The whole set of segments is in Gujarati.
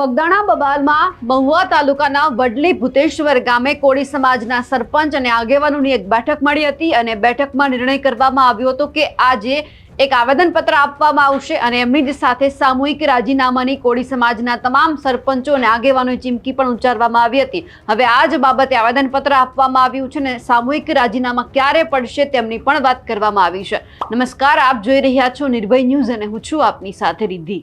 બગદાણા બબાલમાં મહુવા તાલુકાના વડલી ભૂતેશ્વર ગામે કોળી સમાજના સરપંચ અને આગેવાનોની એક બેઠક મળી હતી અને બેઠકમાં નિર્ણય કરવામાં આવ્યો હતો કે આજે એક આવેદનપત્ર આપવામાં આવશે અને એમની જ સાથે સામૂહિક રાજીનામાની કોળી સમાજના તમામ સરપંચો અને આગેવાનોની ચીમકી પણ ઉચ્ચારવામાં આવી હતી। હવે આ જ બાબતે આવેદનપત્ર આપવામાં આવ્યું છે અને સામૂહિક રાજીનામા ક્યારે પડશે તેમની પણ વાત કરવામાં આવી છે। નમસ્કાર, આપ જોઈ રહ્યા છો નિર્ભય ન્યૂઝ અને હું છું આપની સાથે રિદ્ધિ।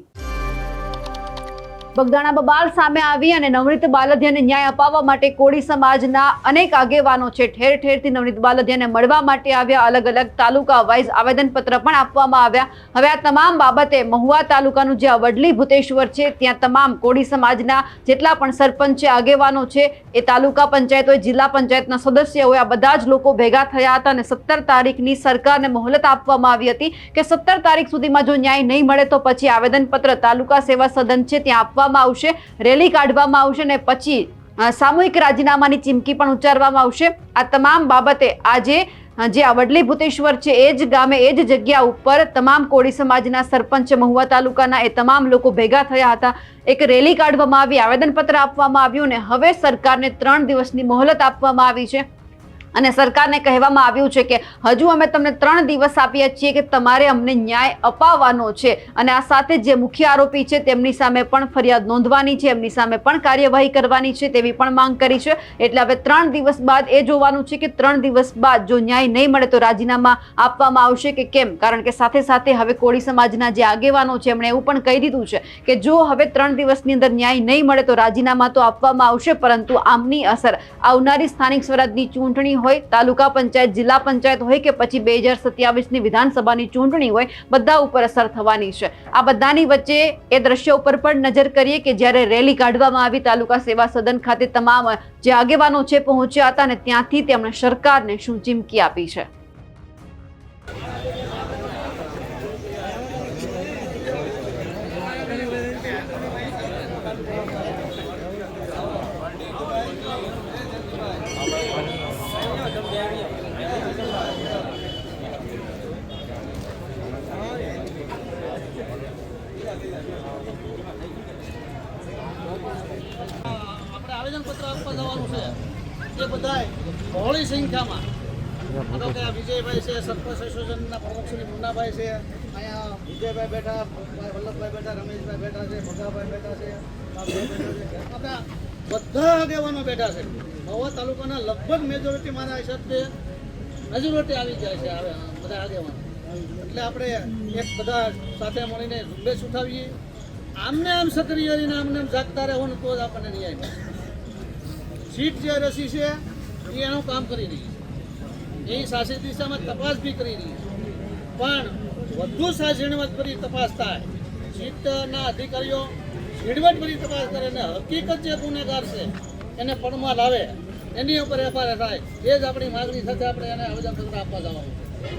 બગદાણા બબાલ સામે આવી અને નવનીત બાલદિયાને ન્યાય અપાવવા માટે કોળી સમાજના અનેક આગેવાનો છે ઠેર ઠેરથી નવનીત બાલદિયાને મળવા માટે આવ્યા। અલગ અલગ તાલુકા વાઇઝ આવેદનપત્ર પણ આપવામાં આવ્યા। હવે આ તમામ બાબતે મહુવા તાલુકાનું જે વડલી ભૂતેશ્વર છે ત્યાં તમામ કોળી સમાજના જેટલા પણ સરપંચ છે, આગેવાનો છે, એ તાલુકા પંચાયત હોય, જિલ્લા પંચાયતના સદસ્ય હોય, આ બધા જ લોકો ભેગા થયા હતા અને 17 તારીખની સરકારને મોહલત આપવામાં આવી હતી કે 17 તારીખ સુધીમાં જો ન્યાય નહીં મળે તો પછી આવેદનપત્ર તાલુકા સેવા સદન છે ત્યાં આપવામાં આવશે, રેલી કાઢવામાં આવશે અને પછી સામૂહિક રાજીનામાની ચીમકી પણ ઉચ્ચારવામાં આવશે। આ તમામ બાબતે આજે જે આ વડલી ભૂતેશ્વર છે એ જ ગામે એ જ જગ્યા ઉપર તમામ કોળી સમાજના સરપંચ મહુવા તાલુકાના એ તમામ લોકો ભેગા થયા હતા। એક રેલી કાઢવામાં આવી, આવેદનપત્ર આપવામાં આવ્યું અને હવે સરકારને 3 દિવસની મોહલત આપવામાં આવી છે અને સરકારને કહેવામાં આવ્યું છે કે હજુ અમે તમને 3 દિવસ આપીએ છીએ કે તમારે અમને ન્યાય અપાવવાનો છે અને આ સાથે જે મુખ્ય આરોપી છે તેમની સામે પણ ફરિયાદ નોંધવાની છે, એમની સામે પણ કાર્યવાહી કરવાની છે તેવી પણ માંગ કરી છે। એટલે હવે 3 દિવસ બાદ એ જોવાનું છે કે 3 દિવસ બાદ જો ન્યાય નહીં મળે તો રાજીનામા આપવામાં આવશે કે કેમ, કારણ કે સાથે સાથે હવે કોળી સમાજના જે આગેવાનો છે એમણે એવું પણ કહી દીધું છે કે જો હવે 3 દિવસની અંદર ન્યાય નહીં મળે તો રાજીનામા તો આપવામાં આવશે, પરંતુ આમની અસર આવનારી સ્થાનિક સ્વરાજની ચૂંટણી હોય, તાલુકા પંચાયત, જિલ્લા પંચાયત હોય કે પછી 2027ની વિધાનસભાની ચૂંટણી હોય, બધા ઉપર અસર થવાની છે। આ બધાની વચ્ચે એ દ્રશ્ય ઉપર પણ નજર કરીએ કે જ્યારે રેલી કાઢવામાં આવી તાલુકા સેવા સદન ખાતે તમામ જે આગેવાનો છે પહોંચ્યા હતા અને ત્યાંથી તેમણે સરકારને શું ચીમકી આપી છે। આપણે આવેદનપત્ર આપવા જવાનું છે એ બધાય બહોળી સંખ્યામાં ધારો કે વિજયભાઈ છે, સરપંચ એસોસિએશનના પ્રમુખ શ્રી મુન્નાભાઈ છે, અહીંયા વિજયભાઈ બેઠા, વલ્લભભાઈ બેઠા, રમેશભાઈ બેઠા છે, ભગાભાઈ બેઠા છે, આપણા બધા આગેવાનો બેઠા છે। મહુવા તાલુકાના લગભગ મેજોરિટી મારા હિસાબથી મેજોરિટી આવી જાય છે બધા આગેવાનો। એટલે આપણે એક બધા સાથે મળીને ઝુંબેશ ઉઠાવીએ, આમને આમ સક્રિય રહીને આમને આમ જાગતા રહેવું તો જ આપણને ન્યાય મળે। સીટ જે રસી છે એ એનું કામ કરી રહી છે, એ શાસિત દિશામાં તપાસ બી કરી રહી છે, પણ વધુ ઝીણવટભરી તપાસ થાય, સીટના અધિકારીઓ ઝીણવટભરી તપાસ કરે ને હકીકત જે ગુનેગાર છે એને પણમાં લાવે, એની ઉપર એફઆઈઆર થાય, એ જ આપણી માગણી સાથે આપણે એને આવેદનપત્ર આપવા જવાનું છે।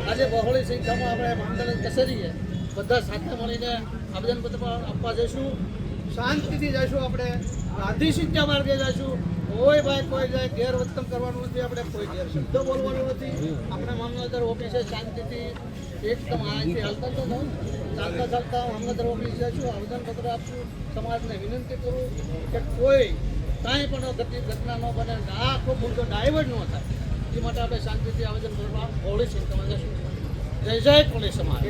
આજે બહોળી સંખ્યામાં આપણે મંડળ કચેરીએ બધા સાથે મળીને આવેદનપત્ર આપવા જઈશું, શાંતિથી જઈશું, આપણે ગાંધી શિક્ષા માર્ગે જઈશું। કોઈ ભાઈ કોઈ જાય ગેરવર્તન કરવાનું નથી, આપણે કોઈ ગેર શબ્દો બોલવાનો નથી। આપણે મામલતદાર ઓફિસે શાંતિથી એકદમ અહીંથી હાલતા તો ચાલતા મામલતદાર ઓફિસ જઈશું, આવેદનપત્ર આપશું। સમાજને વિનંતી કરું કે કોઈ કાંઈ પણ ઘટના ન બને, આ આખો મુદ્દો ડાયવર્ટ ન થાય, એ માટે આપણે શાંતિથી આવેદનપત્ર બહોળી સંખ્યામાં જઈશું। જય જય કોળી સમાજ।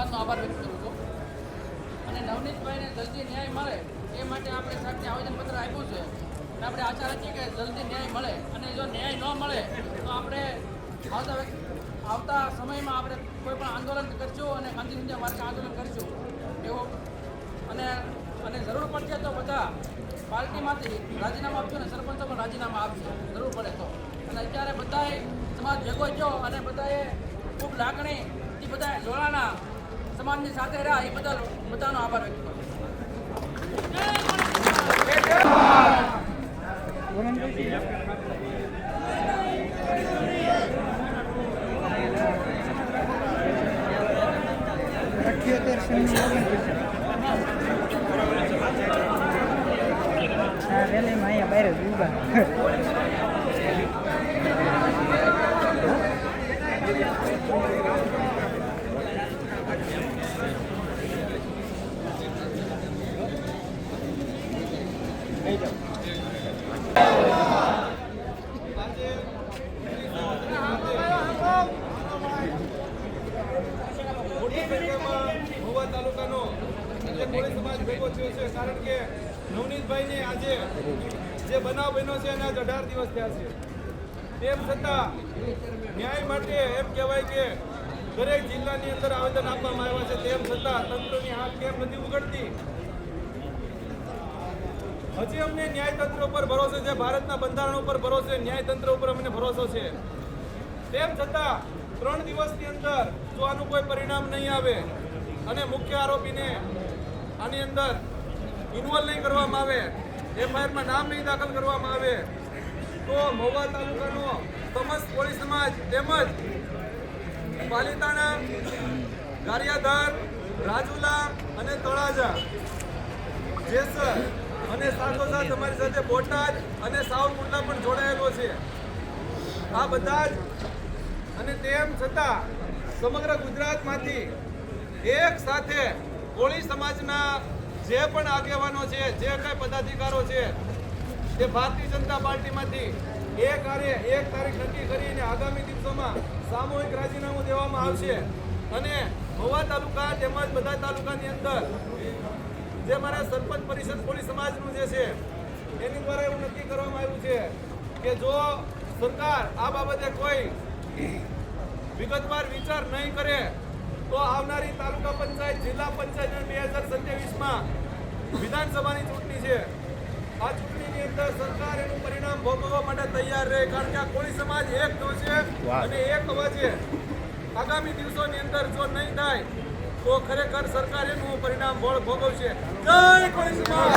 સમાજનો આભાર વ્યક્ત કરું છું. અને નવનીતભાઈને જલ્દી ન્યાય મળે એ માટે આપણે સાહેબને આવેદનપત્ર આપ્યું છે. અને આપણે આશા રાખીએ કે જલ્દી ન્યાય મળે, અને જો ન્યાય ન મળે તો આપણે આવતા સમયમાં આપણે કોઈ પણ આંદોલન કરશું અને ગાંધી ઇન્ડિયા માર્ગે આંદોલન કરશું એવું. અને જરૂર પડશે તો બધા પાર્ટીમાંથી રાજીનામા આપજો અને સરપંચો પણ રાજીનામા આપશે જરૂર પડે તો. અને અત્યારે બધાએ સમાજ ભેગો થયો અને બધાએ ખૂબ લાગણીથી બધા જોડાણા સમાજની સાથે રહ્યા, એ બધાનો આભાર વ્યક્ત કરું. રેલીમાં અહીંયા બહાર જ ઊભા. મોટી સંખ્યામાં મહુવા તાલુકાનો એટલે કોળી સમાજ ભેગો થયો છે. કારણ કે નવનીતભાઈને આજે જે બનાવ બન્યો છે એના 18 દિવસ થયા છે. તેમ છતાં ન્યાય માટે એમ કહેવાય કે દરેક જિલ્લાની અંદર આવેદન આપવામાં આવ્યા છે. તેમ છતાં તંત્રની હાથ કેમ નથી ઉઘડતી? હજી અમને ન્યાયતંત્ર ઉપર ભરોસો છે, ભારતના બંધારણ ઉપર ભરોસો છે, ન્યાયતંત્ર ઉપર અમને ભરોસો છે. તેમ છતાં 3 દિવસની અંદર જો આનું કોઈ પરિણામ નહીં આવે અને મુખ્ય આરોપીને આની અંદર ઇન્વોલ્વ નહીં કરવામાં આવે, એફઆઈઆરમાં નામ નહીં દાખલ કરવામાં આવે, તો મહુવા તાલુકાનો સમસ્ત કોળી સમાજ તેમજ પાલીતાણા, ગારિયાધાર, રાજુલા અને તળાજા, જેસર અને સાથોસાથ અમારી સાથે બોટાદ અને સાવરકુંડલા પણ જોડાયેલો છે. આ બધા જ અને તેમ છતાં સમગ્ર ગુજરાતમાંથી એક સાથે કોળી સમાજના જે પણ આગેવાનો છે, જે કંઈ પદાધિકારો છે, તે ભારતીય જનતા પાર્ટીમાંથી એક તારીખ નક્કી કરીને આગામી દિવસોમાં સામૂહિક રાજીનામું દેવામાં આવશે. અને મહુવા તાલુકા તેમજ બધા તાલુકાની અંદર જે મારા સરપંચ પરિષદ કોળી સમાજનું જે છે એની દ્વારા એવું નક્કી કરવામાં આવ્યું છે કે જો સરકાર આ બાબતે કોઈ વિગતવાર વિચાર નહીં કરે તો આવનારી તાલુકા પંચાયત, જિલ્લા પંચાયત 2027માં વિધાનસભાની ચૂંટણી છે. આ ચૂંટણીની અંદર સરકાર એનું પરિણામ ભોગવવા માટે તૈયાર રહે. કારણ કે આ કોળી સમાજ એક છે અને એક અવાજે આગામી દિવસોની અંદર જો નહીં થાય તો ખરેખર સરકાર એનું પરિણામ ભોગવશે. જય કોળી સમાજ.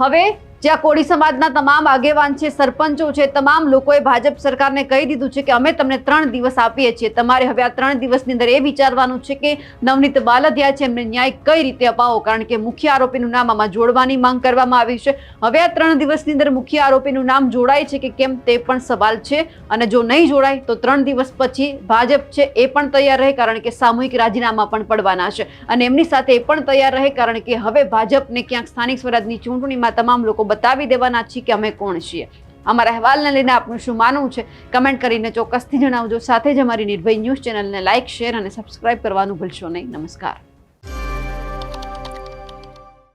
હવે જ્યાં કોળી સમાજના તમામ આગેવાન છે, સરપંચો છે, તમામ લોકોએ ભાજપ સરકારને કહી દીધું છે કે અમે તમને 3 દિવસ આપીએ છીએ. તમારે હવે આ 3 દિવસની અંદર એ વિચારવાનું છે કે નવનીત બાલદિયા છે એમને ન્યાય કઈ રીતે અપાવો. કારણ કે મુખ્ય આરોપીનું નામ આમાં જોડવાની માંગ કરવામાં આવી છે. હવે આ 3 દિવસની અંદર મુખ્ય આરોપીનું નામ જોડાય છે કે કેમ તે પણ સવાલ છે. અને જો નહીં જોડાય તો 3 દિવસ પછી ભાજપ છે એ પણ તૈયાર રહે, કારણ કે સામૂહિક રાજીનામા પણ પડવાના છે. અને એમની સાથે એ પણ તૈયાર રહે, કારણ કે હવે ભાજપને ક્યાંક સ્થાનિક સ્વરાજની ચૂંટણીમાં તમામ લોકો બતાવી દેવાના છીએ કે અમે કોણ છીએ. અમારા અહેવાલને લઈને આપનું શું માનવું છે કમેન્ટ કરીને ચોક્કસથી જણાવજો. સાથે જ અમારી નિર્ભય ન્યૂઝ ચેનલને લાઇક, શેર અને સબસ્ક્રાઇબ કરવાનું ભૂલશો નહીં. નમસ્કાર.